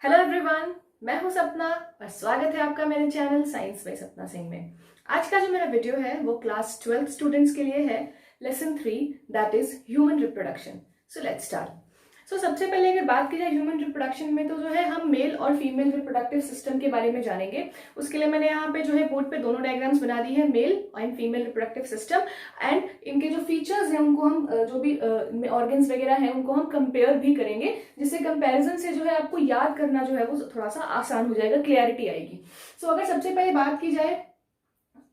Hello everyone, मैं हूं सपना और स्वागत है आपका मेरे चैनल साइंस बाय सपना सिंह में। आज का जो मेरा वीडियो है वो क्लास 12 स्टूडेंट्स के लिए है, lesson 3 that is human reproduction. So let's start. सबसे पहले अगर बात की जाए ह्यूमन रिप्रोडक्शन में, तो जो है हम मेल और फीमेल रिप्रोडक्टिव सिस्टम के बारे में जानेंगे। उसके लिए मैंने यहाँ पे जो है बोर्ड पे दोनों डायग्राम्स बना दी है, male and female reproductive system, and इनके जो फीचर्स हैं उनको हम जो भी ऑर्गन्स वगैरह हैं उनको हम कंपेयर भी करेंगे, जिससे कंपैरिजन से जो है आपको याद करना जो है वो थोड़ा सा आसान हो जाएगा, क्लियरिटी आएगी। अगर सबसे पहले बात की जाए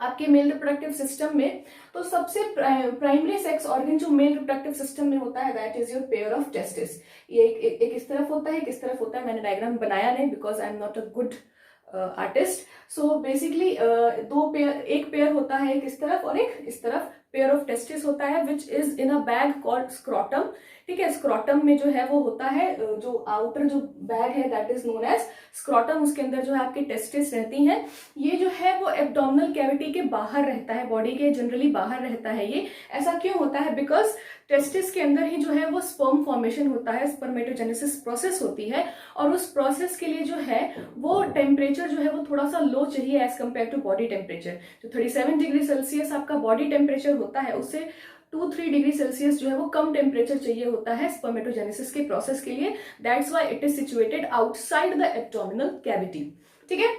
आपके मेल रिप्रोडक्टिव सिस्टम में, तो सबसे प्राइमरी सेक्स ऑर्गन जो मेल रिप्रोडक्टिव सिस्टम में होता है that is your pair of testis. ये एक इस तरफ होता है, एक इस तरफ होता है। मैंने डायग्राम बनाया नहीं because I am not a good artist. So basically एक पेयर होता है, एक इस तरफ और एक इस तरफ। पेयर ऑफ टेस्टिस होता है which is in a bag called scrotum. ठीक है, स्क्रोटम में जो है वो होता है, जो आउटर जो बैग है that is known as scrotum. उसके अंदर जो है आपकी टेस्टिस रहती हैं। ये जो है वो एब्डोमिनल कैविटी के बाहर रहता है, बॉडी के जनरली बाहर रहता है। ये ऐसा क्यों होता है? बिकॉज टेस्टिस के अंदर ही जो है वो स्पर्म फॉर्मेशन होता है, स्पर्मेटोजेनेसिस प्रोसेस होती है, और उस प्रोसेस के लिए जो है वो टेम्परेचर जो है वो थोड़ा सा लो चाहिए as compare to body temperature. जो 37 डिग्री सेल्सियस आपका बॉडी टेम्परेचर होता है, उससे 2-3 डिग्री सेल्सियस जो है वो कम टेम्परेचर चाहिए होता है स्पर्मेटोजेनेसिस के प्रोसेस के लिए। That's why it is situated outside the abdominal cavity. ठीक है,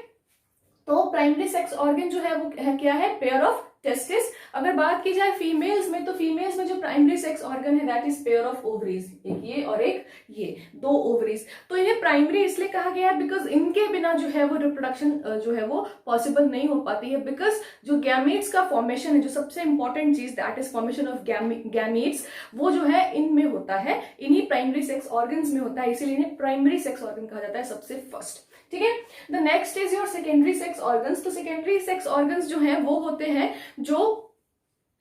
तो प्राइमरी सेक्स ऑर्गन जो है वो है क्या है? Pair of testis. अगर बात की जाए फीमेल्स में, तो फीमेल्स में जो प्राइमरी सेक्स ऑर्गन है that is pair of ovaries, एक ये और एक ये, दो ओवरीज। तो इन्हें प्राइमरी इसलिए कहा गया है बिकॉज इनके बिना जो है वो रिप्रोडक्शन जो है वो पॉसिबल नहीं हो पाती है। बिकॉज जो गैमेट्स का फॉर्मेशन है, जो सबसे इंपॉर्टेंट चीज that is formation of gametes, वो जो है इनमें होता है, इन्हीं प्राइमरी सेक्स ऑर्गन्स में होता है, इसीलिए इन्हें प्राइमरी सेक्स ऑर्गन कहा जाता है सबसे फर्स्ट। ठीक है, the next is your secondary sex organs. तो सेकेंडरी सेक्स ऑर्गन्स जो है वो होते हैं जो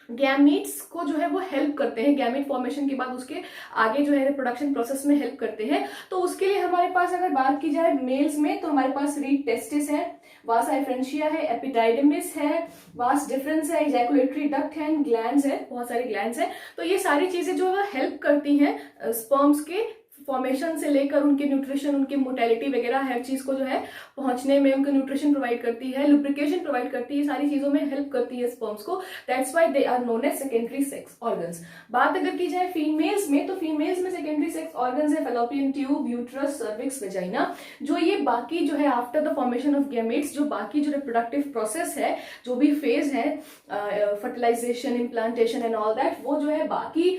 गैमीट्स को जो है वो हेल्प करते हैं, गैमेट फॉर्मेशन के बाद उसके आगे जो है रिप्रोडक्शन प्रोसेस में हेल्प करते हैं। तो उसके लिए हमारे पास अगर बात की जाए मेल्स में, तो हमारे पास रीड टेस्टिस है, वास एफ्रेंशिया है, एपिडाइडिमिस है, वास डिफरेंस है, इजैकुलेटरी डक्ट है, ग्लैंड्स है, बहुत सारी ग्लैंड्स है। तो ये सारी चीजें जो है हेल्प करती हैं स्पर्म्स के फॉर्मेशन से लेकर उनके न्यूट्रिशन, उनकी मोटेलिटी वगैरह हर चीज को जो है पहुंचने में उनको न्यूट्रिशन प्रोवाइड करती है, लुब्रिकेशन प्रोवाइड करती है, सारी चीजों में हेल्प करती है स्पर्म्स को। That's why they are known as secondary sex organs. बात अगर की जाए फीमेल्स में, तो फीमेल्स में सेकेंडरी सेक्स ऑर्गन्स है fallopian tube, uterus, cervix, vagina. जो ये बाकी जो है after the formation of gametes, जो बाकी जो रिप्रोडक्टिव प्रोसेस है, जो भी फेज है, fertilisation, implantation and all that, वो जो है बाकी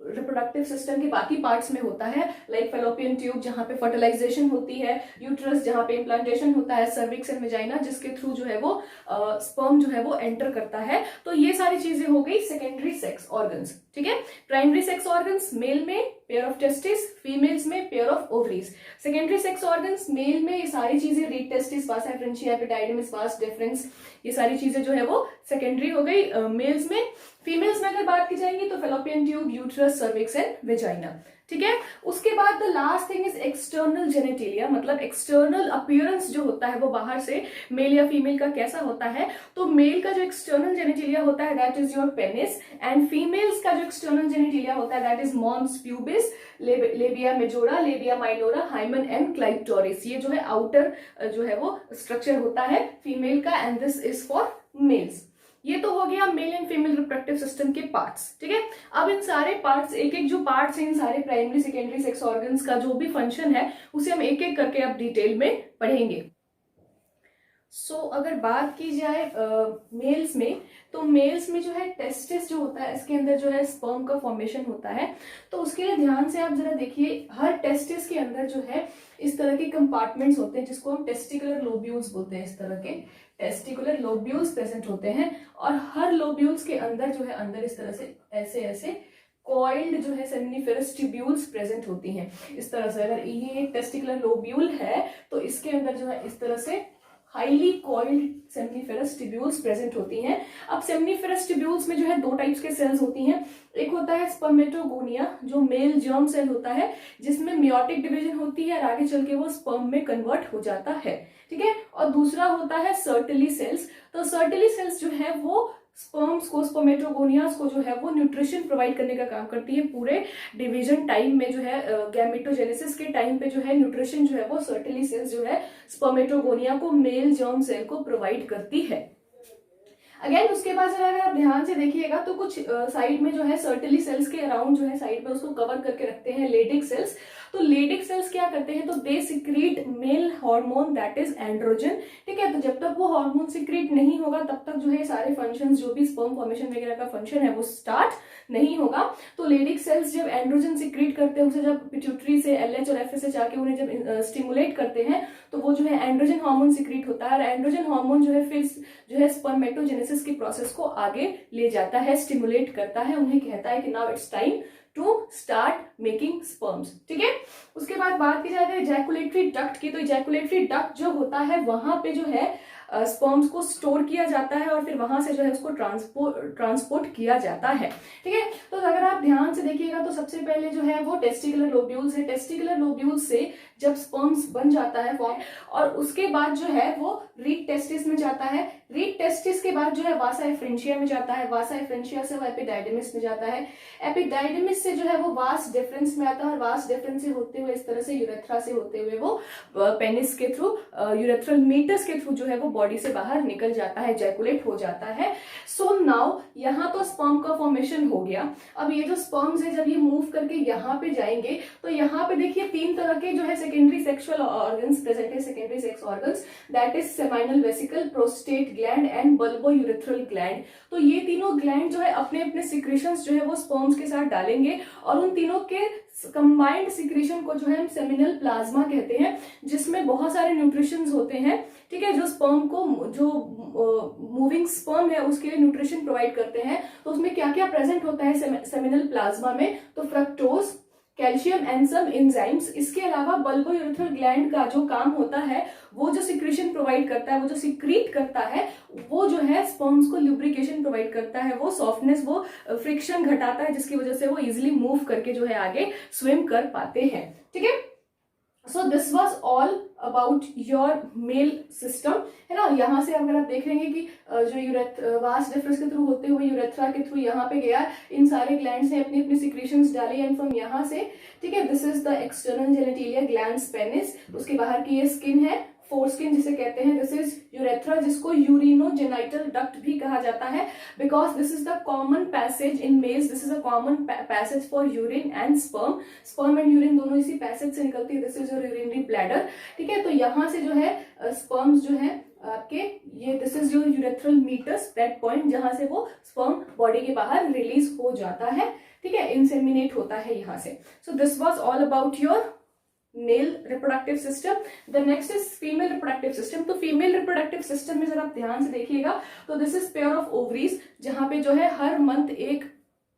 रिप्रोडक्टिव सिस्टम के बाकी पार्ट्स में होता है। लाइक फैलोपियन ट्यूब जहां पे फर्टिलाइजेशन होती है, यूट्रस जहां पे इम्प्लांटेशन होता है, सर्विक्स एंड वेजाइना जिसके थ्रू जो है वो स्पर्म जो है वो एंटर करता है। तो ये सारी चीजें हो गई सेकेंडरी सेक्स ऑर्गन्स। ठीक है, प्राइमरी सेक्स ऑर्गन्स मेल में पेयर ऑफ टेस्टिस, फीमेल्स में pair of ovaries. Secondary sex organs male में ये सारी चीजें rete testis, vas efferentia, epididymis, vas deferens, ये सारी चीजें जो है वो सेकेंडरी हो गई मेल्स में। फीमेल्स में अगर बात की जाएगी तो fallopian tube, uterus, cervix and vagina. ठीक है, उसके बाद the last thing is external genitalia, मतलब एक्सटर्नल अपीयरेंस जो होता है वो बाहर से मेल या फीमेल का कैसा होता है। तो मेल का जो एक्सटर्नल जेनेटिलिया होता है that is your penis, and females का जो एक्सटर्नल जेनेटिलिया होता है that is mons pubis, labia majora, labia minora, hymen and clitoris. ये जो है आउटर जो है वो स्ट्रक्चर होता है फीमेल का, and this is for mails. ये तो हो गया male and female reproductive system के पार्ट्स। ठीक है, अब इन सारे पार्ट्स, एक एक जो पार्ट्स हैं इन सारे प्राइमरी सेकेंडरी सेक्स ऑर्गन्स का जो भी फंक्शन है उसे हम एक एक करके अब डिटेल में पढ़ेंगे। अगर बात की जाए मेल्स में, तो मेल्स में जो है टेस्टिस जो होता है इसके अंदर जो है स्पर्म का फॉर्मेशन होता है। तो उसके लिए ध्यान से आप जरा देखिए, हर टेस्टिस के अंदर जो है इस तरह के कंपार्टमेंट्स होते हैं जिसको हम टेस्टिकुलर लोब्यूल्स बोलते हैं। इस तरह के टेस्टिकुलर लोब्यूल्स प्रेजेंट होते हैं, और हर लोब्यूल्स के अंदर जो है अंदर इस तरह से ऐसे ऐसे कॉइल्ड जो है सेमिनिफेरस ट्यूब्यूल्स प्रेजेंट होती हैं। इस तरह से अगर ये एक टेस्टिकुलर लोब्यूल है तो इसके अंदर जो है इस तरह से highly coiled seminiferous tubules present होती हैं। अब सेमिनिफेरस ट्यूब्यूल्स में जो है दो टाइप्स के सेल्स होती हैं। एक होता है स्पर्मेटोगोनिया, जो मेल जर्म सेल होता है जिसमें मियोटिक डिवीजन होती है और आगे चल के वो स्पर्म में कन्वर्ट हो जाता है। ठीक है, और दूसरा होता है सर्टिली सेल्स। तो सर्टिली सेल्स जो है वो स्पर्म्स को, स्पर्मेटोगोनियाज को जो है वो न्यूट्रिशन प्रोवाइड करने का काम करती है। पूरे डिवीजन टाइम में जो है, गैमेटोजेनेसिस के टाइम पे जो है न्यूट्रिशन जो है वो सर्टिली सेल्स जो है स्पर्मेटोगोनिया को, मेल जर्म सेल को प्रोवाइड करती है। अगेन उसके बाद जो है अगर आप ध्यान से देखिएगा तो कुछ साइड में जो है सर्टिली सेल्स के अराउंड जो है साइड में उसको कवर करके रखते हैं लेडिक सेल्स। तो लेडिक सेल्स क्या करते हैं, तो they secrete male hormone that is androgen. ठीक है, तो जब तक वो हार्मोन सिक्रीट नहीं होगा तब तक जो है सारे फंक्शंस, जो भी स्पर्म फॉर्मेशन वगैरह का फंक्शन है वो स्टार्ट नहीं होगा। तो लेडिक सेल्स जब एंड्रोजन सिक्रीट करते हैं, उसे जब पिट्यूटरी से LH और FSH आके उन्हें जब स्टिमुलेट करते हैं तो वो जो है एंड्रोजन हार्मोन सिक्रीट होता है, और एंड्रोजन हार्मोन जो है फिर जो है स्पर्मेटोजेनेसिस की प्रोसेस को आगे ले जाता है, स्टिमुलेट करता है, उन्हें कहता है कि now it's time to start making sperms. ठीक है, उसके बाद बात की जाए इजैकुलेटरी डक्ट की, तो इजैकुलेटरी डक्ट जो होता है वहां पे जो है स्पर्म्स को स्टोर किया जाता है और फिर वहां से जो है उसको ट्रांसपोर्ट किया जाता है। ठीक है, तो अगर आप ध्यान से देखिएगा तो सबसे पहले जो है वो टेस्टिकुलर लोब्यूल्स है। टेस्टिकुलर लोब्यूल्स से जब स्पर्म्स बन जाता है फॉर्म, और उसके बाद जो है वो रीड टेस्टिस में जाता है। रीड टेस्टिस के बाद जो है वासा एफ्रेंशिया में जाता है, वासा एफ्रेंशिया से वो एपिडाइडिमिस में जाता है, एपिडाइडिमिस से जो है वो वास डिफरेंस में आता है, और वास डिफरेंस से होते हुए इस तरह से यूरेथ्रा से होते हुए वो पेनिस के थ्रू, यूरेथ्रल मीटस के थ्रू जो है वो बॉडी से बाहर निकल जाता है, जैकुलेट हो जाता है। सो नाउ यहाँ तो स्पर्म का फॉर्मेशन हो गया। अब ये जो स्पर्म्स है जब ये मूव करके यहाँ पे जाएंगे तो यहाँ पे देखिए 3 तरह के जो है सेकेंडरी सेक्सुअल ऑर्गन्स प्रेजेंट है, secondary sex organs, that is seminal vesicle, prostate gland and bulbo urethral gland. तो ये तीनों ग्लैंड जो है अपने अपने सिक्रेशंस जो है वो स्पर्म्स के साथ डालेंगे, और उन तीनों के कंबाइंड सिक्रेशन को जो है हम सेमिनल प्लाज्मा कहते हैं, जिसमें बहुत सारे न्यूट्रिशंस होते हैं। ठीक है, जो स्पर्म को, जो मूविंग स्पर्म है उसके लिए न्यूट्रिशन प्रोवाइड करते हैं। तो उसमें क्या क्या प्रेजेंट होता है सेमिनल प्लाज्मा में, तो fructose, calcium and some enzymes. इसके अलावा बल्बो यूरेथ्रल ग्लैंड का जो काम होता है, वो जो सिक्रेशन प्रोवाइड करता है, वो जो सिक्रीट करता है, वो जो है स्पर्म्स को ल्यूब्रिकेशन प्रोवाइड करता है, वो सॉफ्टनेस, वो फ्रिक्शन घटाता है, जिसकी वजह से वो इजिली मूव करके जो है आगे स्विम कर पाते हैं। ठीक है, so this was all about your male system, है ना। यहाँ से अगर आप देख रहे हैं कि जो वास डिफरेंस के थ्रू होते हुए यूरेथ्रा के थ्रू यहाँ पे गया, इन सारे ग्लैंड्स ने अपनी अपनी सिक्रेशंस डाली, एंड फ्रॉम यहाँ से, ठीक है, this is the external genitalia glands penis, उसके बाहर की ये स्किन है, फोरस्किन जिसे कहते हैं, दिस इज यूरेथ्रा, जिसको यूरिनोजेनाइटल डक्ट भी कहा जाता है, because this is the common passage in males, this is a common passage for urine and sperm, sperm and urine दोनों इसी पैसेज से निकलती है, this is your urinary bladder. ठीक है, तो यहाँ से जो है स्पर्म्स जो है आपके, ये this is your urethral meatus, that point जहां से वो स्पर्म बॉडी के बाहर रिलीज हो जाता है। ठीक है, इंसेमिनेट होता है यहाँ से। So this was all about your male reproductive system. The next is female reproductive system. तो फीमेल रिप्रोडक्टिव सिस्टम में जरा आप ध्यान से देखिएगा तो this is pair of ovaries, जहां पे जो है हर मंथ एक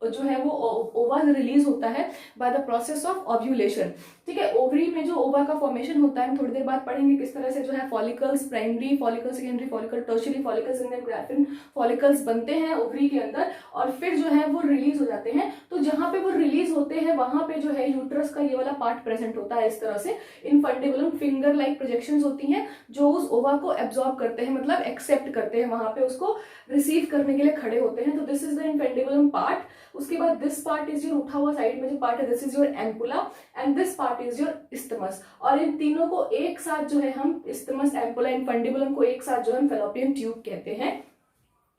जो है वो ओवा रिलीज होता है by the process of ovulation. ठीक है, ओवरी में जो ओवा का फॉर्मेशन होता है, हम थोड़ी देर बाद पढ़ेंगे किस तरह से जो है follicles, primary follicle, secondary follicle, tertiary follicles and graphene follicles बनते हैं ओवरी के अंदर, और फिर जो है वो रिलीज हो जाते हैं। तो जहां पे वो रिलीज होते हैं वहां पे जो है यूट्रस का ये वाला पार्ट प्रेजेंट होता है, इस तरह से इनफंडिबुलम फिंगर लाइक प्रोजेक्शंस होती हैं जो उस ओवा को एब्जॉर्ब करते हैं, मतलब एक्सेप्ट करते हैं, वहां पे उसको रिसीव करने के लिए खड़े होते हैं। तो this is the infundibulum part. उसके बाद दिस पार्ट इज योर उठा हुआ साइड में जो पार्ट है, this is your ampulla, and this part is your isthmus. और इन तीनों को एक साथ जो है हम इस्थमस, एम्पुला, इनफंडिबुलम को एक साथ जो हम फेलोपियन ट्यूब कहते हैं।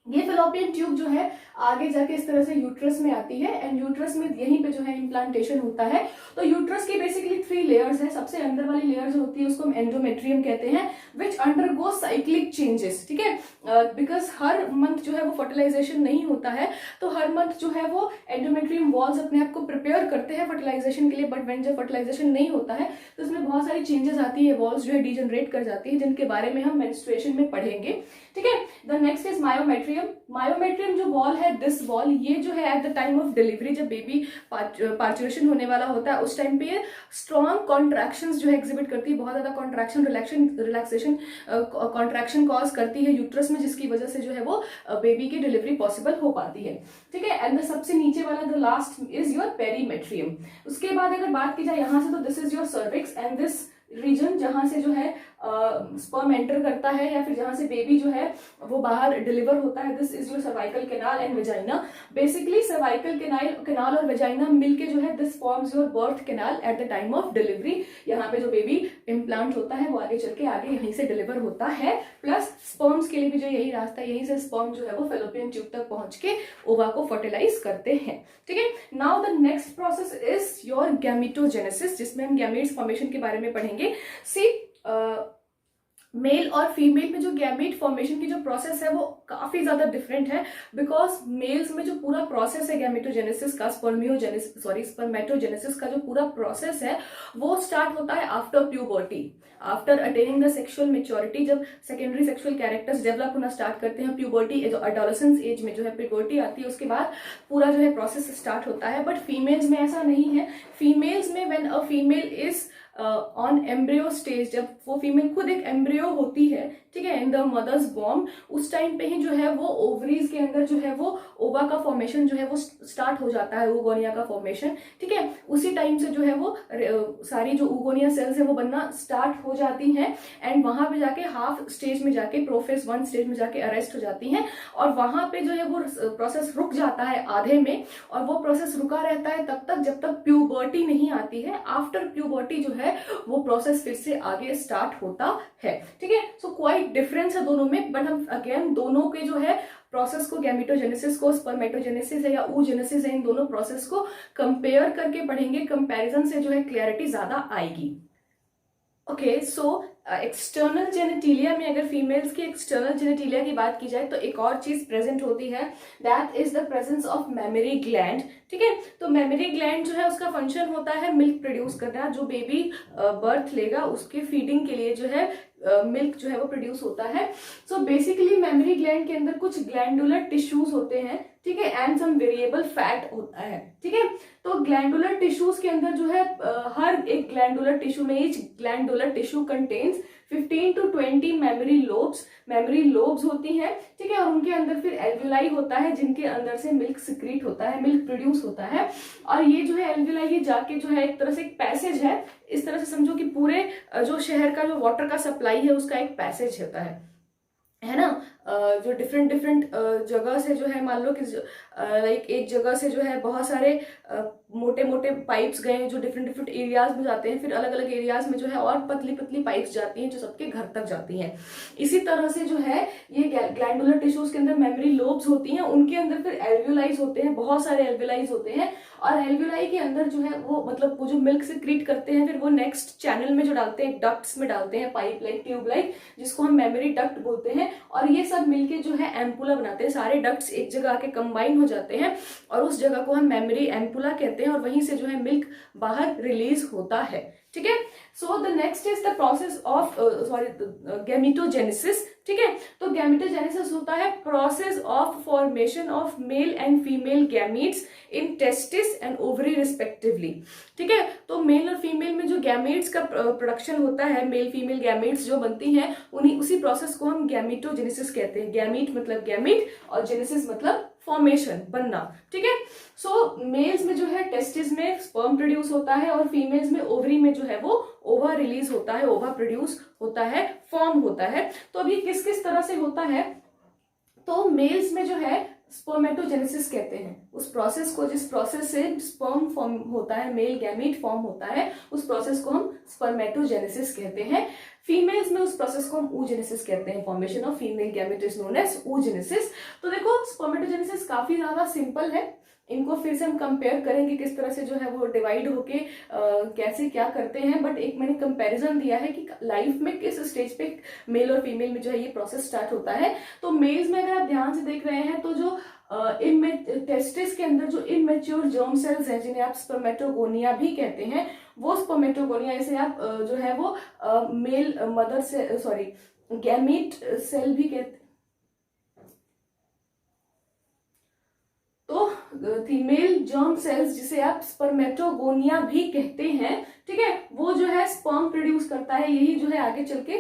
ये फेलोपियन ट्यूब जो है आगे जाके इस तरह से यूट्रस में आती है, एंड यूट्रस में यहीं पे जो है इम्प्लांटेशन होता है। तो यूट्रस की बेसिकली 3 लेयर्स है। सबसे अंदर वाली लेयर जो होती है उसको हम एंडोमेट्रियम कहते हैं, विच अंडरगो साइक्लिक चेंजेस। ठीक है, बिकॉज हर मंथ जो है वो फर्टिलाइजेशन नहीं होता है, तो हर मंथ जो है वो एंडोमेट्रियम वॉल्स अपने आप को प्रिपेयर करते हैं फर्टिलाइजेशन के लिए, बट व्हेन जब फर्टिलाइजेशन नहीं होता है तो उसमें बहुत सारी चेंजेस आती है, वॉल्स जो है डिजनरेट कर जाती है, जिनके बारे में हम मेंस्ट्रुएशन में पढ़ेंगे। ठीक है, the next is myometrium. Myometrium जो वॉल है, दिस वॉल, ये जो है eight the time of delivery, जब बेबी पार्चुरेशन होने वाला होता है उस टाइम पे ये स्ट्रॉन्ग कॉन्ट्रैक्शंस जो है एग्जिबिट करती है, बहुत ज्यादा कॉन्ट्रैक्शन, रिलैक्सेशन कॉन्ट्रैक्शन कॉज करती है यूट्रस में, जिसकी वजह से जो है वो बेबी की डिलीवरी पॉसिबल हो पाती है। ठीक है, एंड सबसे नीचे वाला the last is your perimetrium. उसके बाद अगर बात की जाए यहाँ से, तो this is your cervix, and this region जहां से जो है स्पर्म एंटर करता है या फिर जहां से बेबी जो है वो बाहर डिलीवर होता है, this is your cervical canal and vagina. Basically cervical canal और वेजाइना मिलके जो है this forms your birth canal eight the time of delivery. यहाँ पे जो बेबी इम्प्लांट होता है वो आगे चल के आगे यहीं से डिलीवर होता है, प्लस स्पर्म्स के लिए भी जो यही रास्ता है, यहीं से स्पर्म जो है वो फेलोपियन ट्यूब तक पहुंच के ओवा को फर्टिलाइज करते हैं। ठीक है, now the next process is your gametogenesis, जिसमें हम गैमेट्स फॉर्मेशन के बारे में पढ़ेंगे। सी मेल और फीमेल में जो गैमेट फॉर्मेशन की जो प्रोसेस है वो काफी ज्यादा डिफरेंट है, बिकॉज मेल्स में जो पूरा प्रोसेस है गैमेटोजेनेसिस का, स्पर्मेटोजेनेसिस का जो पूरा प्रोसेस है वो स्टार्ट होता है after puberty, after attaining the sexual maturity. जब सेकेंडरी सेक्सुअल कैरेक्टर्स डेवलप होना स्टार्ट करते हैं, प्यूबर्टी जो एडोलेसेंस एज में जो है प्यूबर्टी आती है, उसके बाद पूरा जो है प्रोसेस स्टार्ट होता है। बट फीमेल्स में ऐसा नहीं है। फीमेल्स में when a female is on embryo stage, जब वो फीमेल खुद एक एम्ब्रियो होती है, ठीक है, इन द मदर्स वॉर्म, उस टाइम पे ही जो है वो ओवरीज के अंदर जो है वो ओवा का फॉर्मेशन जो है वो स्टार्ट हो जाता है, ऊगोनिया का फॉर्मेशन। ठीक है, उसी टाइम से जो है वो सारी जो ऊगोनिया सेल्स है वो बनना स्टार्ट हो जाती हैं, एंड वहां पे जाके हाफ स्टेज में जाके प्रोफेज 1 स्टेज में जाके अरेस्ट हो जाती हैं, और वहां पे जो है वो प्रोसेस रुक जाता है आधे में, और वो प्रोसेस रुका रहता है तब तक जब तक प्यूबर्टी नहीं आती है। आफ्टर प्यूबर्टी जो है वो प्रोसेस फिर से आगे स्टार्ट होता है। ठीक है, सो क्वाइट डिफरेंस है दोनों में, बट हम अगेन दोनों के जो है प्रोसेस को, गैमेटोजेनेसिस को, स्पर्मेटोजेनेसिस है या oogenesis है, इन दोनों प्रोसेस को कंपेयर करके पढ़ेंगे। कंपैरिजन से जो है क्लैरिटी ज्यादा आएगी। ओके, सो एक्सटर्नल जेनेटिलिया में अगर फीमेल्स की एक्सटर्नल जेनेटिलिया की बात की जाए तो एक और चीज प्रेजेंट होती है, that is the presence of mammary gland. ठीक है, तो मेमरी ग्लैंड जो है उसका फंक्शन होता है मिल्क प्रोड्यूस करना। जो बेबी बर्थ लेगा उसके फीडिंग के लिए जो है मिल्क जो है वो प्रोड्यूस होता है। सो बेसिकली मेमरी ग्लैंड के अंदर कुछ ग्लैंडुलर टिश्यूज होते हैं, ठीक है, एंड सम वेरिएबल फैट होता है। ठीक है, तो ग्लैंडुलर टिश्यूज के अंदर जो है हर एक ग्लैंडुलर टिश्यू में, each glandular tissue contains 15 to 20 memory lobes होती हैं। ठीक है, और उनके अंदर फिर एल्विलाई होता है जिनके अंदर से मिल्क सिक्रीट होता है, मिल्क प्रोड्यूस होता है। और ये जो है एल्विलाई, ये जाके जो है एक तरह से एक पैसेज है, इस तरह से समझो कि पूरे जो शहर का जो वाटर का सप्लाई है उसका एक पैसेज होता है ना। जो डिफरेंट जगह से जो है, मान लो कि लाइक एक जगह से जो है बहुत सारे मोटे मोटे पाइप्स गए जो डिफरेंट एरियाज में जाते हैं, फिर अलग अलग एरियाज में जो है और पतली पाइप्स जाती हैं जो सबके घर तक जाती हैं। इसी तरह से जो है ये ग्लैंडुलर टिश्यूज के अंदर मेमरी लोब्स होती हैं, उनके अंदर फिर एल्विलाइज होते हैं, बहुत सारे एल्विलाइज होते हैं, और एल्विलाई के अंदर जो है वो मतलब वो जो मिल्क सिक्रीट करते हैं फिर वो नेक्स्ट चैनल में जो डालते हैं, डक्ट्स में डालते हैं, पाइप लाइक, ट्यूब लाइक, जिसको हम मेमरी डक्ट बोलते हैं। और ये सब मिलके जो है एम्पुला बनाते हैं, सारे डक्ट्स एक जगह आके कंबाइन हो जाते हैं और उस जगह को हम मेमरी एम्पुला कहते हैं, और वहीं से जो है मिल्क बाहर रिलीज होता है। ठीक है, so the next is the process of gametogenesis. ठीक है, तो गैमेटोजेनेसिस होता है process of formation of male and female gametes in testis and ovary respectively. ठीक है, तो मेल और फीमेल में जो गैमेट्स का प्रोडक्शन होता है, मेल फीमेल गैमेट्स जो बनती हैं, उसी प्रोसेस को हम गैमेटोजेनेसिस कहते हैं। गैमीट मतलब गैमीट और जेनेसिस मतलब फॉर्मेशन, बनना। ठीक है, सो मेल्स में जो है टेस्टिस में स्पर्म प्रोड्यूस होता है, और फीमेल्स में ओवरी में जो है वो ओवा रिलीज होता है, ओवा प्रोड्यूस होता है, फॉर्म होता है। तो अभी किस किस तरह से होता है, तो मेल्स में जो है स्पर्मेटोजेनेसिस कहते हैं उस प्रोसेस को, जिस प्रोसेस से स्पर्म फॉर्म होता है, मेल गैमीट फॉर्म होता है, उस प्रोसेस को हम स्पर्मेटोजेनेसिस कहते हैं। फीमेल्स में उस प्रोसेस को हम oogenesis कहते हैं। Formation of female gamete is known as oogenesis। तो देखो स्पर्मेटोजेनेसिस काफी ज्यादा सिंपल है, इनको फिर से हम कंपेयर करेंगे किस तरह से जो है वो डिवाइड होके कैसे क्या करते हैं। बट एक मैंने कंपैरिजन दिया है कि लाइफ में किस स्टेज पे मेल और फीमेल में जो है ये प्रोसेस स्टार्ट होता है। तो मेल्स में अगर आप ध्यान से देख रहे हैं तो जो टेस्टिस के अंदर जो इमेच्योर जर्म सेल्स हैं, जिन्हें आप स्पर्मेटोगोनिया भी कहते हैं, वो स्पर्मेटोगोनिया, इसे आप जो है वो मेल मदर से सॉरी गैमीट सेल भी कहते हैं। तो फीमेल जर्म सेल्स जिसे आप स्पर्मेटोगोनिया भी कहते हैं, ठीक है, वो जो है स्पर्म प्रोड्यूस करता है, यही जो है आगे चल के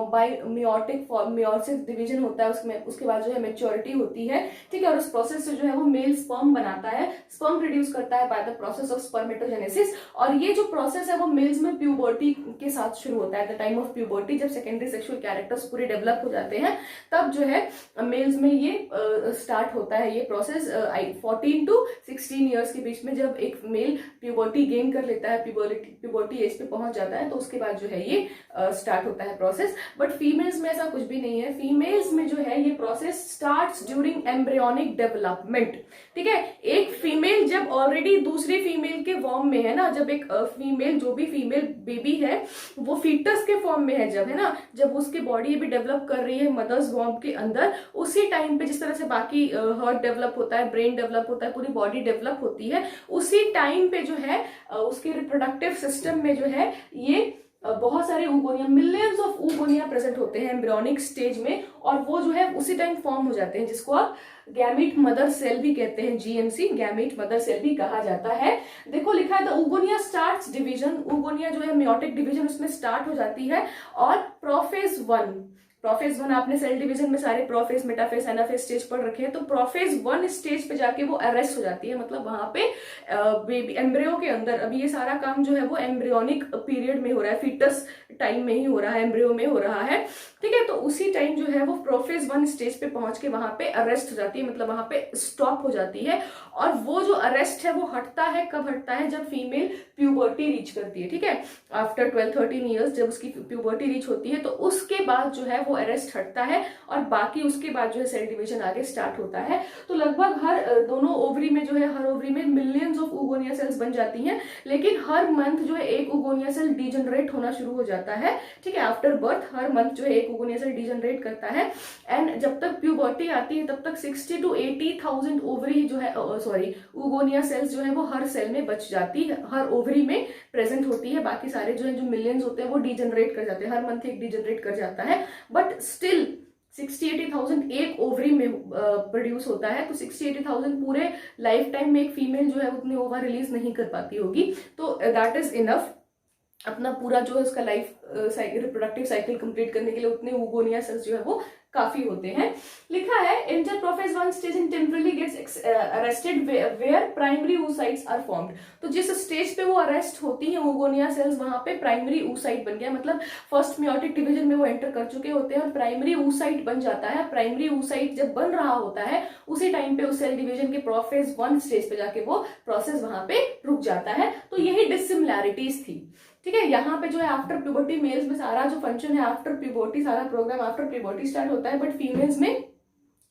बाय मियोसिस डिवीजन होता है, उसमें उसके बाद जो है मैच्योरिटी होती है। ठीक है, और उस प्रोसेस से जो है वो मेल स्पर्म बनाता है, स्पर्म प्रोड्यूस करता है by the process of spermatogenesis. और ये जो प्रोसेस है वो मेल्स में प्यूबर्टी के साथ शुरू होता है, द टाइम ऑफ प्यूबर्टी, जब सेकेंडरी सेक्सुअल कैरेक्टर्स पूरे डेवलप हो जाते हैं तब जो है मेल्स में ये स्टार्ट होता है ये प्रोसेस 14 टू 16 ईयर्स के बीच में। जब एक मेल प्यूबर्टी गेन कर लेता है, प्यूबर्टी एज पे पहुंच जाता है, तो उसके बाद जो है ये स्टार्ट होता है प्रोसेस। बट फीमेल्स में ऐसा कुछ भी नहीं है, फीमेल्स में जो है ये process starts during embryonic development. ठीक है, एक फीमेल जब ऑलरेडी दूसरी फीमेल के फॉर्म में है ना, जब एक फीमेल जो भी फीमेल बेबी है वो फीटस के फॉर्म में है, जब है ना, जब उसकी बॉडी भी डेवलप कर रही है मदर्स वॉर्म के अंदर, उसी टाइम पे जिस तरह से बाकी हार्ट डेवलप होता है, ब्रेन डेवलप होता है, पूरी बॉडी डेवलप होती है, उसी टाइम पे जो है उसके रिप्रोडक्टिव सिस्टम में जो है ये बहुत सारे oogonia, millions of oogonia present होते हैं एम्ब्रियोनिक स्टेज में, और वो जो है उसी टाइम फॉर्म हो जाते हैं, जिसको आप गैमीट मदर सेल भी कहते हैं, जीएमसी, गैमीट मदर सेल भी कहा जाता है। देखो लिखा है the oogonia starts division, oogonia जो है मियोटिक डिवीजन उसमें स्टार्ट हो जाती है, और प्रोफेज वन आपने सेल डिवीजन में सारे प्रोफेज, मेटाफेज, एनाफेज स्टेज पढ़ रखे हैं, तो प्रोफेज 1 स्टेज पे जाके वो अरेस्ट हो जाती है, मतलब वहां पे बेबी एम्ब्रियो के अंदर, अभी ये सारा काम जो है वो एम्ब्रियोनिक पीरियड में हो रहा है, फीटस टाइम में ही हो रहा है, एम्ब्रियो में हो रहा है। ठीक है, तो उसी टाइम जो है वो प्रोफेज 1 स्टेज पे पहुंच के वहां पे अरेस्ट हो जाती है, मतलब वहां पे स्टॉप हो जाती है। और वो जो अरेस्ट है वो हटता है, कब हटता है, जब फीमेल प्यूबर्टी रीच करती है। ठीक है, आफ्टर 12-13 ईयर्स जब उसकी प्यूबर्टी रीच होती है, तो उसके बाद जो है वो अरेस्ट हटता है, और बाकी उसके बाद जो है सेल डिवीजन आगे स्टार्ट होता है। तो लगभग हर दोनों ओवरी में जो है, हर ओवरी में मिलियंस ऑफ ऊगोनिया सेल्स बन जाती हैं, लेकिन हर मंथ जो है एक ऊगोनिया सेल डीजनरेट होना शुरू हो जाता है। ठीक है, आफ्टर बर्थ हर मंथ जो है एक ऊगोनिया सेल डीजनरेट करता है, एंड जब तक प्यूबर्टी आती है तब तक 60 to 80,000 ओवरी जो है ऊगोनिया सेल्स जो है वो हर सेल में बच जाती है, हर ओवरी में प्रेजेंट होती है। बाकी सारे जो है जो मिलियंस होते हैं वो डीजनरेट कर जाते हैं, हर मंथ एक डीजनरेट कर जाता है, बट स्टिल 60-80,000 एक ओवरी में प्रोड्यूस होता है। तो 60-80,000 पूरे लाइफ टाइम में एक फीमेल जो है उतनी ओवर रिलीज नहीं कर पाती होगी, तो दैट इज इनफ अपना पूरा जो है उसका लाइफ रिप्रोडक्टिव साइकिल कंप्लीट करने के लिए उतने ऊगोनिया सेल्स जो है वो काफी होते हैं। लिखा है enter prophase 1 stage in temporarily gets arrested where primary oocytes are formed. तो जिस स्टेज पे वो अरेस्ट होती है ऊगोनिया सेल्स, वहां पे प्राइमरी oocyte बन गया, मतलब फर्स्ट मियोटिक डिवीजन में वो एंटर कर चुके होते हैं और प्राइमरी oocyte बन जाता है। प्राइमरी oocyte जब बन रहा होता है उसी टाइम पे उस सेल डिवीजन के प्रोफेज 1 स्टेज पे जाके वो प्रोसेस वहां पे रुक जाता है। तो यही डिसिमिलैरिटीज थी। ठीक है, यहाँ पे जो है आफ्टर प्यूबर्टी मेल्स में सारा जो फंक्शन है आफ्टर प्यूबर्टी, सारा प्रोग्राम आफ्टर प्यूबर्टी स्टार्ट होता है, बट फीमेल्स में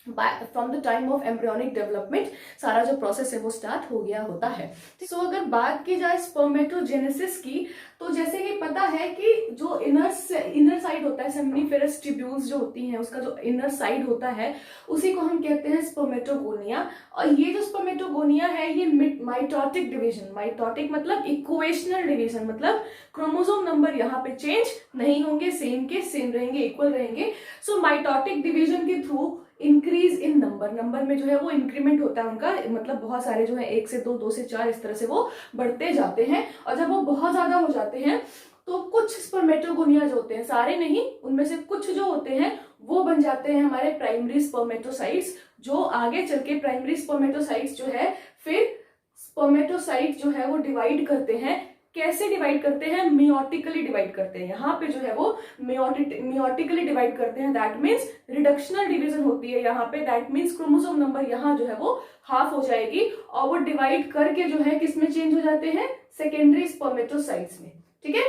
from the time of embryonic development सारा जो प्रोसेस है वो स्टार्ट हो गया होता है। सो अगर बात की जाए स्पर्मेटोजेनेसिस की, तो जैसे कि पता है कि जो इनर साइड होता है, सेमनीफेरस ट्यूब्यूल्स जो होती हैं, उसका जो इनर साइड होता है उसी को हम कहते हैं स्पर्मेटोगोनिया। और ये जो स्पर्मेटोगोनिया है ये माइटोटिक डिवीजन, माइटोटिक मतलब इक्वेशनल डिवीजन, मतलब क्रोमोसोम नंबर यहाँ पे चेंज नहीं होंगे, सेम के सेम रहेंगे, इक्वल रहेंगे। सो माइटोटिक डिवीजन के थ्रू इंक्रीज इन नंबर में जो है वो इंक्रीमेंट होता है उनका, मतलब बहुत सारे जो है 1 से 2, 2 से 4 इस तरह से वो बढ़ते जाते हैं। और जब वो बहुत ज्यादा हो जाते हैं तो कुछ स्पर्मेटोगोनिया जो होते हैं, सारे नहीं, उनमें से कुछ जो होते हैं वो बन जाते हैं हमारे प्राइमरी स्पर्मेटोसाइट्स, जो आगे चल के प्राइमरी स्पर्मेटोसाइट्स जो है फिर स्पर्मेटोसाइट जो है वो डिवाइड करते हैं। कैसे डिवाइड करते हैं? मियोटिकली डिवाइड करते हैं। यहाँ पे जो है वो मियोटिकली डिवाइड करते हैं, दैट मीन्स रिडक्शनल डिवीजन होती है यहाँ पे, दैट मीन्स क्रोमोसोम नंबर यहाँ जो है वो हाफ हो जाएगी, और वो डिवाइड करके जो है किसमें चेंज हो जाते हैं? सेकेंडरी स्पर्मेटोसाइट्स में। ठीक है,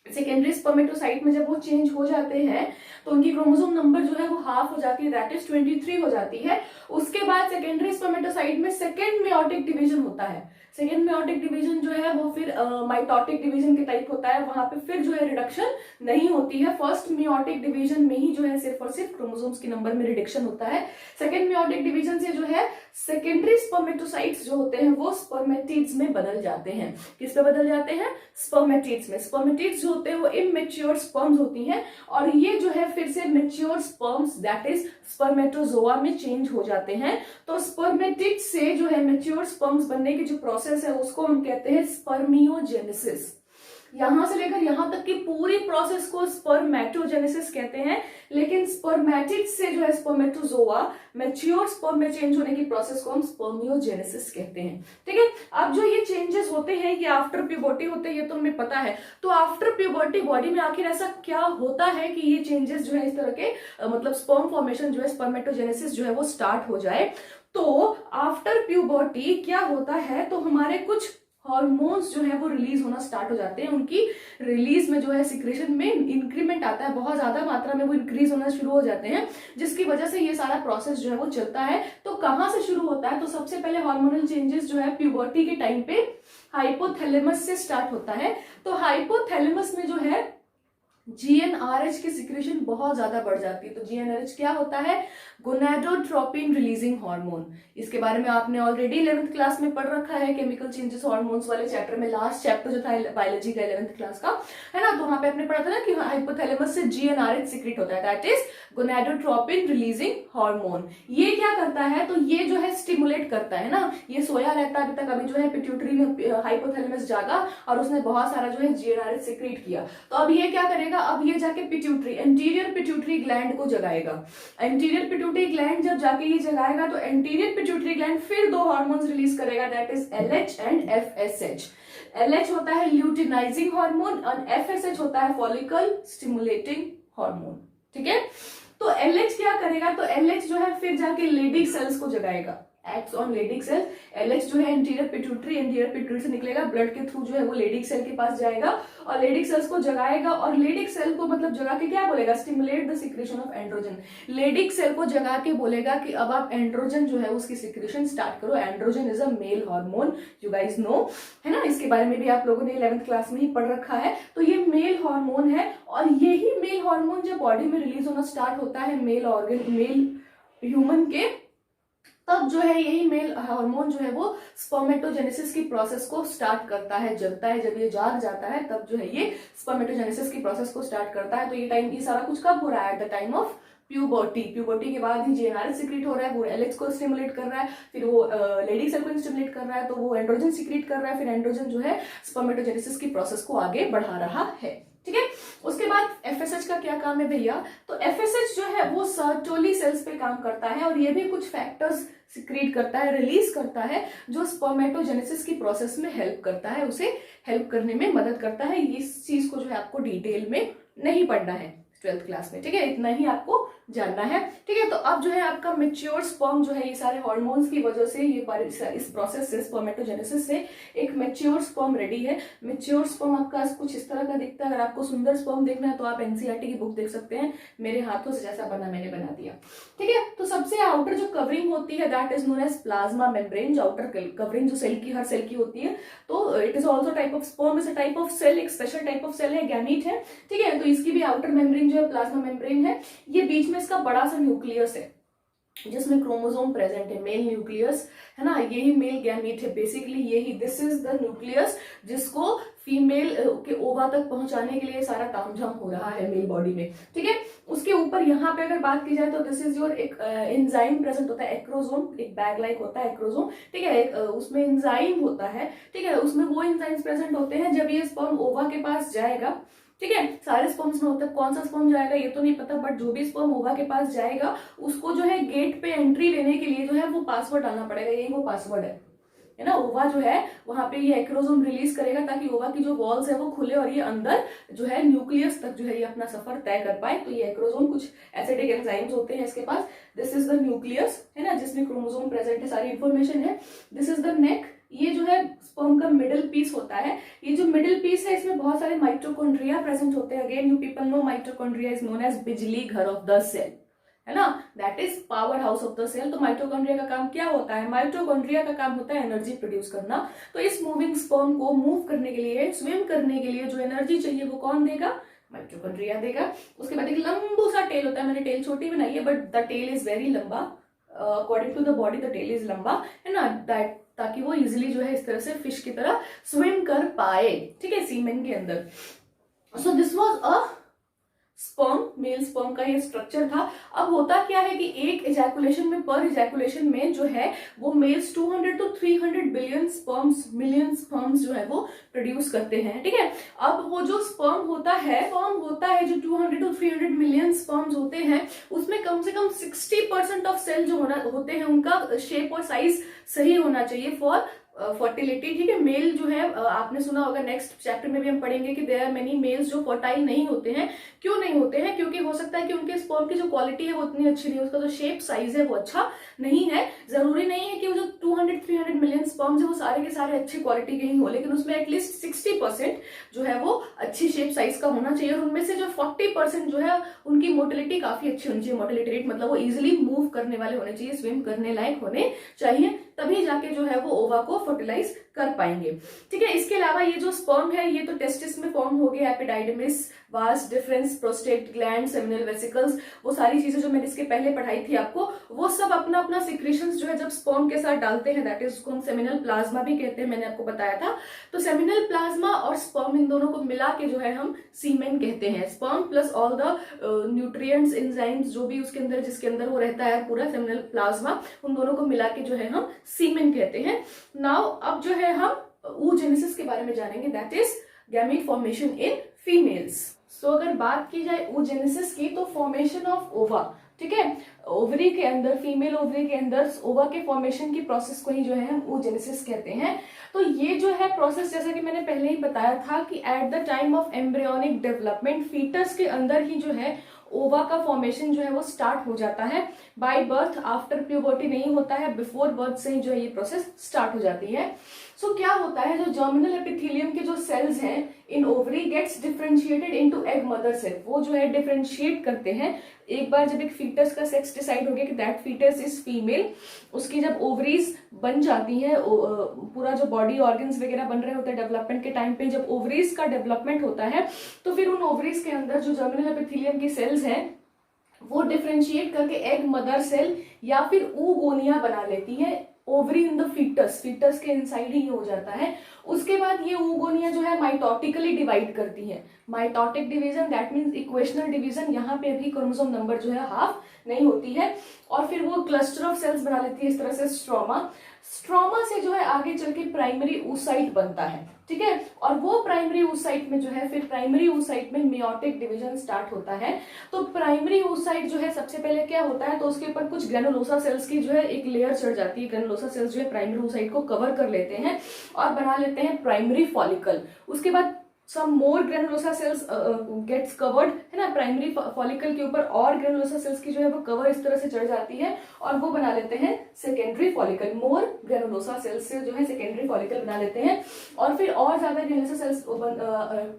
सेकेंडरी स्पर्मेटोसाइट में जब वो चेंज हो जाते हैं तो उनकी क्रोमोसोम नंबर जो है वो हाफ हो जाती है, दैट इज 23 हो जाती है। उसके बाद सेकेंडरी स्पर्मेटोसाइट में सेकेंड मियोटिक डिवीजन होता है। सेकेंड मियोटिक डिवीजन जो है वो फिर माइटोटिक डिवीजन के टाइप होता है, वहां पे फिर जो है रिडक्शन नहीं होती है। फर्स्ट मियोटिक डिवीजन में ही जो है सिर्फ और सिर्फ क्रोमोसोम्स के नंबर में रिडक्शन होता है। सेकेंड मियोटिक डिवीजन से जो है सेकेंडरी स्पर्मेटोसाइट्स जो होते हैं वो स्पर्मेटिड्स में बदल जाते हैं। किस पे बदल जाते हैं? स्पर्मेटिड्स में। स्पर्मेटिड्स जो होते हैं वो इमेच्योर स्पर्म्स होती हैं, और ये जो है फिर से mature sperms that is spermatozoa में चेंज हो जाते हैं। तो स्पर्मेटिड से जो है मेच्योर स्पर्म्स बनने की जो प्रोसेस है उसको हम कहते हैं स्पर्मियोजेनेसिस। यहां से लेकर यहां तक की पूरी प्रोसेस को स्पर्मेटोजेनेसिस कहते हैं। लेकिन स्पर्मेटिड से जो है स्पर्मेटोजोआ मैच्योर स्पर्म में चेंज होने की प्रोसेस को हम स्पर्मियोजेनेसिस कहते हैं। ठीक है, अब जो ये चेंजेस होते हैं ये आफ्टर प्यूबर्टी होते हैं, ये तो हमें पता है। तो आफ्टर प्यूबर्टी बॉडी में आखिर ऐसा क्या होता है कि ये चेंजेस जो है इस तरह के मतलब स्पर्म फॉर्मेशन जो है स्पर्मेटोजेनेसिस जो है वो स्टार्ट हो जाए। तो आफ्टर प्यूबर्टी क्या होता है, तो हमारे कुछ हार्मोन्स जो है वो रिलीज होना स्टार्ट हो जाते हैं। उनकी रिलीज में जो है सिक्रेशन में इंक्रीमेंट आता है, बहुत ज्यादा मात्रा में वो इंक्रीज होना शुरू हो जाते हैं, जिसकी वजह से ये सारा प्रोसेस जो है वो चलता है। तो कहां से शुरू होता है, तो सबसे पहले हार्मोनल चेंजेस जो है प्यूबर्टी के टाइम पे हाइपोथैलेमस से स्टार्ट होता है। तो हाइपोथैलेमस में जो है जीएनआरएच की सिक्रेशन बहुत ज्यादा बढ़ जाती है। तो जीएनआरएच क्या होता है, गोनाडोट्रोपिन रिलीजिंग हार्मोन। इसके बारे में आपने ऑलरेडी 11th क्लास में पढ़ रखा है, केमिकल चेंजेस हार्मोन्स वाले चैप्टर में, लास्ट चैप्टर जो था बायोलॉजी का 11th क्लास का, है ना। तो वहां पे आपने पढ़ा था ना कि हाइपोथैलेमस से जीएनआरएच सिक्रेट होता है, that is gonadotropin releasing hormone. ये क्या करता है, तो ये जो है स्टिमुलेट करता है ना, ये सोया रहता है अभी तक, अभी जो है पिट्यूटरी में हाइपोथैलेमस जागा और उसने बहुत सारा जो है जीएनआरएच सिक्रेट किया। तो अब ये क्या करेगा, अब ये जाके पिट्यूटरी, एंटीरियर पिट्यूटरी ग्लैंड को जगाएगा। एंटीरियर पिट्यूटरी ग्लैंड जब जाके ये जगाएगा तो एंटीरियर पिट्यूटरी ग्लैंड फिर दो हार्मोन्स रिलीज करेगा, that is LH and FSH. LH होता है ल्यूटिनाइजिंग हार्मोन और एफएसएच होता है फॉलिकल स्टिमुलेटिंग हार्मोन। ठीक है, तो एलएच क्या करेगा, तो एलएच जो है फिर जाके लेडिक सेल्स को जगाएगा, acts on Leydig cell. LH जो है एंटीरियर पिट्यूटरी से निकलेगा, ब्लड के थ्रू जो है वो लेडिक सेल के पास जाएगा और लेडिक सेल्स को जगाएगा। और लेडिक सेल को मतलब जगा के क्या बोलेगा, stimulate the secretion of androgen. Leydig cell को जगा के बोलेगा कि अब आप एंड्रोजन जो है उसकी सिक्रेशन स्टार्ट करो। Androgen is a male hormone, you guys know, है ना। इसके बारे में भी आप लोगों ने 11th क्लास में ही पढ़ रखा है। तो ये मेल हार्मोन है और यही मेल हार्मोन जब बॉडी में रिलीज होना स्टार्ट होता है मेल ऑर्गन, मेल ह्यूमन के, तब जो है यही मेल हार्मोन जो है वो स्पर्मेटोजेनेसिस की प्रोसेस को स्टार्ट करता है, जगता है। जब ये जाग जाता है तब जो है ये स्पर्मेटोजेनेसिस की प्रोसेस को स्टार्ट करता है। तो ये टाइम, ये सारा कुछ कब हो रहा है, eight the time of puberty. Puberty के बाद ही जीएनआरएच सिक्रेट हो रहा है, वो एलएच को स्टिमुलेट कर रहा है, फिर वो लेडी सेल को स्टिमुलेट कर रहा है, तो वो एंड्रोजन सिक्रेट कर रहा है, फिर एंड्रोजन जो है स्पर्मेटोजेनेसिस की प्रोसेस को आगे बढ़ा रहा है। ठीक है, उसके बाद एफएसएच का क्या काम है भैया, तो एफएसएच जो है वो सर्टोली सेल्स पे काम करता है और ये भी कुछ फैक्टर्स सिक्रीट करता है, रिलीज करता है, जो स्पर्मेटोजेनेसिस की प्रोसेस में हेल्प करता है, उसे हेल्प करने में मदद करता है। इस चीज को जो है आपको डिटेल में नहीं पढ़ना है 12th क्लास में, ठीक है, इतना ही आपको जानना है। ठीक है, तो अब जो है आपका मैच्योर स्पर्म जो है ये सारे हार्मोन्स की वजह से, ये इस प्रोसेस से, स्पर्मेटोजेनेसिस से एक मैच्योर स्पर्म रेडी है। मैच्योर स्पर्म आपका कुछ इस तरह का दिखता है। अगर आपको सुंदर स्पर्म देखना है तो आप एनसीईआरटी की बुक देख सकते हैं, मेरे हाथों से जैसा बना मैंने बना दिया। ठीक है, तो सबसे आउटर जो कवरिंग होती है that is known as plasma membrane, जो आउटर कवरिंग जो सेल की, हर सेल की होती है। तो it is also type of sperm, is a type of cell, एक स्पेशल टाइप ऑफ सेल है, गैमीट है। ठीक है, तो इसकी भी आउटर मेम्ब्रेन जो है प्लाज्मा मेम्ब्रेन है। ये बीच में इसका बड़ा सा न्यूक्लियस है जिसमें क्रोमोसोम प्रेजेंट है, मेल न्यूक्लियस, है ना, यही मेल गैमीट है बेसिकली, यही दिस इज द न्यूक्लियस जिसको फीमेल के ओवा तक पहुंचाने के लिए सारा तामझाम हो रहा है मेल बॉडी में। ठीक है, उसके ऊपर यहाँ पे अगर बात की जाए तो दिस इज योर एक एंजाइम प्रेजेंट होता है, एक्रोसोम, एक बैग लाइक होता है एक्रोसोम। ठीक है, उसमें एंजाइम होता है। ठीक है, उसमें वो एंजाइम्स प्रेजेंट होते हैं जब ये स्पर्म ओवा के पास जाएगा। ठीक है, सारे स्पर्म्स में होता है, कौन सा स्पर्म जाएगा ये तो नहीं पता, बट जो भी स्पर्म ओवा के पास जाएगा उसको जो है गेट पे एंट्री लेने के लिए जो है वो पासवर्ड डालना पड़ेगा, यही वो पासवर्ड है ना। ओवा जो है वहां पे ये एक्रोसोम रिलीज करेगा ताकि ओवा की जो वॉल्स है वो खुले और ये अंदर जो है न्यूक्लियस तक जो है ये अपना सफर तय कर पाए। तो ये एक्रोसोम कुछ एसिडिक एंजाइम्स होते हैं इसके पास। दिस इज द न्यूक्लियस, है ना, जिसमें क्रोमोसोम प्रेजेंट है, सारी इंफॉर्मेशन है। दिस इज द नेक, ये जो है स्पर्म का मिडिल पीस होता है। ये जो मिडिल पीस है इसमें बहुत सारे माइटोकॉन्ड्रिया प्रेजेंट होते हैं। Again you people know mitochondria is known as बिजली घर ऑफ द सेल, है ना, that is powerhouse of the cell. तो माइटोकॉन्ड्रिया का काम क्या होता है, माइटोकॉन्ड्रिया का काम होता है एनर्जी प्रोड्यूस करना। तो इस मूविंग स्पर्म को मूव करने के लिए, स्विम करने के लिए जो एनर्जी चाहिए वो कौन देगा, माइटोकॉन्ड्रिया देगा। उसके बाद एक लंबू सा टेल होता है, मैंने टेल छोटी बनाई है but the tail is very लंबा, according to the body the tail is लंबा, है ना, दैट ताकि वो इजिली जो है इस तरह से फिश की तरह स्विम कर पाए। ठीक है, सीमेन के अंदर। So this was a sperm mail sperm का ये स्ट्रक्चर था। अब होता क्या है कि एक इजैकुलेशन में, पर इजैकुलेशन में जो है वो males 200 to 300 billion sperms, million sperms जो है वो प्रोड्यूस करते हैं, ठीक है। अब वो जो स्पर्म होता है जो 200 to 300 मिलियन स्पर्म्स होते हैं, उसमें कम से कम 60% ऑफ सेल जो होते हैं उनका शेप और साइज सही होना चाहिए फॉर फर्टिलिटी, ठीक है। मेल जो है आपने सुना होगा, नेक्स्ट चैप्टर में भी हम पढ़ेंगे कि देयर आर मेनी मेल्स जो फर्टाइल नहीं होते हैं। क्यों नहीं होते हैं? क्योंकि हो सकता है कि उनके स्पर्म की जो क्वालिटी है वो उतनी अच्छी नहीं है, उसका जो शेप साइज है वो अच्छा नहीं है। जरूरी नहीं है कि वो जो 200-300 मिलियन स्पर्म्स है वो सारे के सारे अच्छी क्वालिटी के ही हो, लेकिन उसमें एटलीस्ट 60% जो है वो अच्छी शेप साइज का होना चाहिए, और उनमें से जो 40% जो है उनकी मोटिलिटी काफी अच्छी होनी चाहिए। मोटिलिटी रेट मतलब वो इजिली मूव करने वाले होने चाहिए, स्विम करने लायक होने चाहिए, तभी जाके जो है वो ओवा को फर्टिलाइज कर पाएंगे, ठीक है। इसके अलावा ये जो स्पर्म है ये तो टेस्टिस में फॉर्म हो गया, epididymis, vas deferens, prostate gland, seminal vesicles, वो सारी चीजें जो मैंने इसके पहले पढ़ाई थी आपको, वो सब अपना अपना सिक्रीशंस जो है जब स्पर्म के साथ डालते हैं, दैट इज उसको हम सेमिनल प्लाज्मा भी कहते हैं, मैंने आपको बताया था। तो सेमिनल प्लाज्मा और स्पर्म इन दोनों को मिला के जो है हम सीमेन कहते हैं। Sperm plus all the nutrients, enzymes जो भी उसके अंदर, जिसके अंदर वो रहता है पूरा सेमिनल प्लाज्मा, उन दोनों को मिला के जो है हम सीमेन कहते हैं। नाउ अब जो है हम oogenesis के बारे में जानेंगे, that is gamete formation in females. So अगर बात की जाए oogenesis की, तो फॉर्मेशन ऑफ ओवा, ठीक है, ओवरी के अंदर, फीमेल ओवरी के अंदर ओवा के फॉर्मेशन की प्रोसेस को ही जो है हम oogenesis कहते हैं। तो ये जो है प्रोसेस, जैसा कि मैंने पहले ही बताया था कि at the time of embryonic development, foetus के अंदर ही जो है ओवा का फॉर्मेशन जो है वो स्टार्ट हो जाता है। बाय बर्थ, आफ्टर प्यूबर्टी नहीं होता है, बिफोर बर्थ से ही जो है ये प्रोसेस स्टार्ट हो जाती है। सो क्या होता है, जो जर्मिनल एपिथेलियम के जो सेल्स हैं in ovary gets differentiated into egg mother cell, वो जो है डिफरेंशिएट करते हैं। एक बार जब एक फीटस का सेक्स डिसाइड हो गया कि दैट फीटस इज फीमेल, उसकी जब ओवरीज बन जाती हैं, पूरा जो बॉडी ऑर्गन्स वगैरह बन रहे होते हैं डेवलपमेंट के टाइम पे, जब ओवरीज का डेवलपमेंट होता है तो फिर उन ओवरीज के अंदर जो जर्मिनल एपिथेलियम की सेल्स हैं वो डिफरेंशिएट करके एग मदर सेल या फिर oogonia बना लेती है। Ovary in the foetus, foetus के इनसाइड ही हो जाता है। उसके बाद ये oogonia जो है माइटोटिकली डिवाइड करती है। Mitotic division that means equational division, यहाँ पे अभी क्रोमोसोम नंबर जो है हाफ नहीं होती है, और फिर वो क्लस्टर ऑफ सेल्स बना लेती है इस तरह से स्ट्रोमा। स्ट्रोमा से जो है आगे चल के प्राइमरी oocyte बनता है, ठीक है, और वो प्राइमरी oocyte में जो है फिर प्राइमरी oocyte में मेयोटिक डिवीजन स्टार्ट होता है। तो प्राइमरी oocyte जो है सबसे पहले क्या होता है, तो उसके ऊपर कुछ ग्रेनुलोसा सेल्स की जो है एक लेयर चढ़ जाती है। ग्रेनुलोसा सेल्स जो है प्राइमरी oocyte को कवर कर लेते हैं और बना लेते हैं प्राइमरी फॉलिकल। उसके बाद some more granulosa cells gets covered, है ना, प्राइमरी फॉलिकल के ऊपर और ग्रेनुलोसा सेल्स की जो है वो कवर इस तरह से चढ़ जाती है और वो बना लेते हैं सेकेंडरी फॉलिकल। मोर ग्रेनुलोसा सेल्स से जो है सेकेंडरी फॉलिकल बना लेते हैं, और फिर और ज्यादा ग्रेनुलोसा सेल्स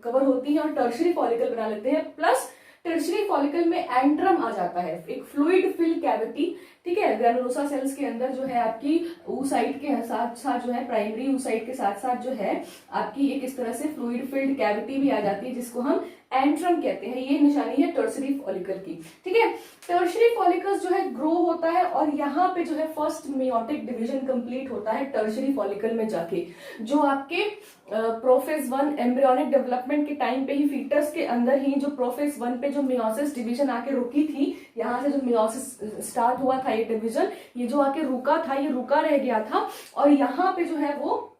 कवर होती है और टर्शियरी फॉलिकल बना लेते हैं। प्लस टर्शियरी फॉलिकल में एंट्रम आ जाता है, एक फ्लूइड फिल कैविटी, ठीक है। ग्रेनुलोसा सेल्स के अंदर जो है आपकी oocyte के साथ साथ जो है प्राइमरी oocyte के साथ साथ जो है आपकी एक इस तरह से फ्लूइड फिल्ड कैविटी भी आ जाती है, जिसको हम एंट्रम कहते हैं। ये निशानी है टर्शरी फॉलिकल की, ठीक है। टर्शरी फॉलिकल्स जो है ग्रो होता है और यहाँ पे जो है फर्स्ट मेयोटिक डिवीजन कंप्लीट होता है टर्शरी फॉलिकल में जाके, जो आपके प्रोफेज 1 एम्ब्रियोनिक डेवलपमेंट के टाइम पे ही फीटस के अंदर ही जो प्रोफेज 1 पे जो मियोसिस डिवीजन आके रुकी थी, यहाँ से जो मियोसिस स्टार्ट हुआ था ये डिवीजन, ये जो आके रुका था, ये रुका रह गया था, और यहाँ पे जो है वो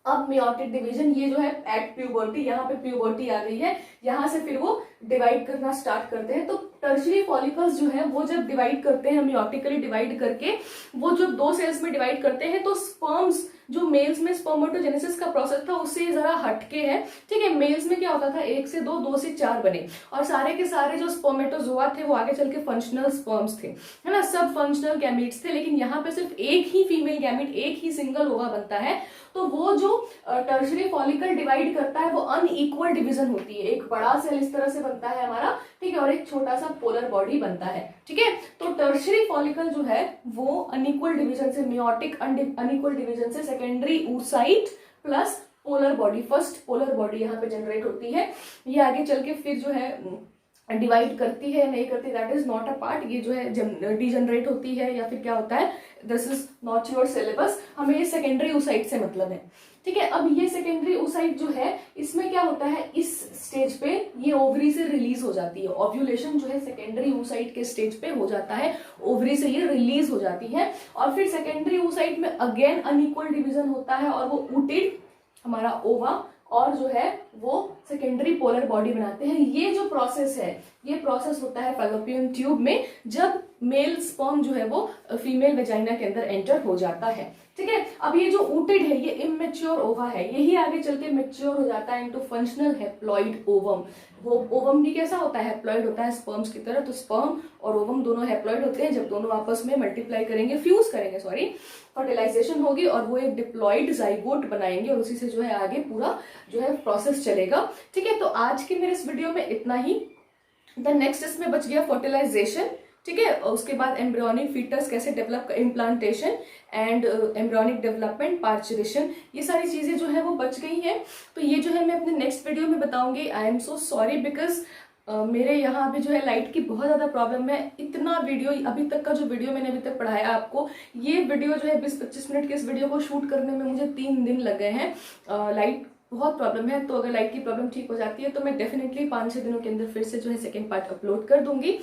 अब मेयोटिक डिवीजन, ये जो है एट प्यूबर्टी, यहाँ पे प्यूबर्टी आ गई है, यहाँ से फिर वो डिवाइड करना स्टार्ट करते हैं। तो टर्शियरी फॉलिकल्स जो है वो जब डिवाइड करते हैं मेयोटिकली डिवाइड करके, वो जो दो सेल्स में डिवाइड करते हैं, तो स्पर्म्स जो मेल्स में स्पर्मेटोजेनेसिस का प्रोसेस था उससे जरा हटके है, ठीक है। मेल्स में क्या होता था 1 से 2, 2 से 4 बने, और सारे के सारे जो स्पर्मेटोजोआ थे वो आगे चल के फंक्शनल स्पर्म्स थे, है ना, सब फंक्शनल गैमेट्स थे। लेकिन यहाँ पे सिर्फ एक ही फीमेल गैमेट, एक ही सिंगल ओवा बनता है। तो वो जो टर्शियरी फॉलिकल डिवाइड करता है वो अनइक्वल डिवीजन होती है। एक बड़ा सेल इस तरह से बनता है हमारा, ठीक है, और एक छोटा सा पोलर बॉडी बनता है, ठीक है। तो टर्शियरी फॉलिकल जो है वो अनइक्वल डिवीजन से, मेयोटिक अनइक्वल डिवीजन से secondary oocyte plus polar body, first polar body यहाँ पे जनरेट होती है। ये आगे चल के फिर जो है डिवाइड करती है नहीं करती, that is not a part, ये जो है डिजनरेट होती है या फिर क्या होता है, this is not your syllabus, हमें ये सेकेंडरी oocyte से मतलब है। ठीक है। अब ये सेकेंडरी oocyte जो है, इसमें क्या होता है, इस स्टेज पे ये ओवरी से रिलीज हो जाती है। ओव्यूलेशन जो है सेकेंडरी oocyte के स्टेज पे हो जाता है, ओवरी से ये रिलीज हो जाती है और फिर सेकेंडरी oocyte में अगेन अनइक्वल डिवीजन होता है और वो ऊटिड हमारा ओवा और जो है वो सेकेंडरी पोलर बॉडी बनाते हैं। ये जो प्रोसेस है, ये प्रोसेस होता है फैलोपियन ट्यूब में जब मेल स्पर्म जो है वो फीमेल वेजाइना के अंदर एंटर हो जाता है। ठीक है। अब ये जो ऊटेड है, ये इमेच्योर ओवा है, यही आगे चल के मेच्योर हो जाता है इनटू फंक्शनल हैप्लॉइड ओवम। वो ओवम भी कैसा होता है, हैप्लॉइड होता है स्पर्म्स की तरह। तो स्पर्म और ओवम दोनों हैप्लॉइड होते हैं। जब दोनों आपस में मल्टीप्लाई करेंगे, फ्यूज करेंगे, सॉरी, फर्टिलाइजेशन होगी और वो एक डिप्लॉइड जाइगोट बनाएंगे और उसी से जो है आगे पूरा जो है प्रोसेस चलेगा। ठीक है। तो आज के मेरे इस वीडियो में इतना ही। द नेक्स्ट इसमें बच गया फर्टिलाइजेशन। ठीक है। उसके बाद एम्ब्रियोनिक फीटस कैसे develop, implantation and embryonic development, parturition, ये सारी चीजें जो है वो बच गई हैं। तो ये जो है मैं अपने नेक्स्ट वीडियो में बताऊंगी। I am so sorry because मेरे यहाँ अभी जो है लाइट की बहुत ज़्यादा प्रॉब्लम है। इतना वीडियो, अभी तक का जो वीडियो मैंने अभी तक पढ़ाया आपको, ये वीडियो जो है 20-25 मिनट के इस वीडियो को शूट करने में मुझे 3 दिन लग गए हैं। लाइट बहुत प्रॉब्लम है। तो अगर लाइट की प्रॉब्लम ठीक हो जाती है तो मैं डेफिनेटली 5-6 दिनों के अंदर फिर से जो है सेकेंड पार्ट अपलोड कर दूंगी।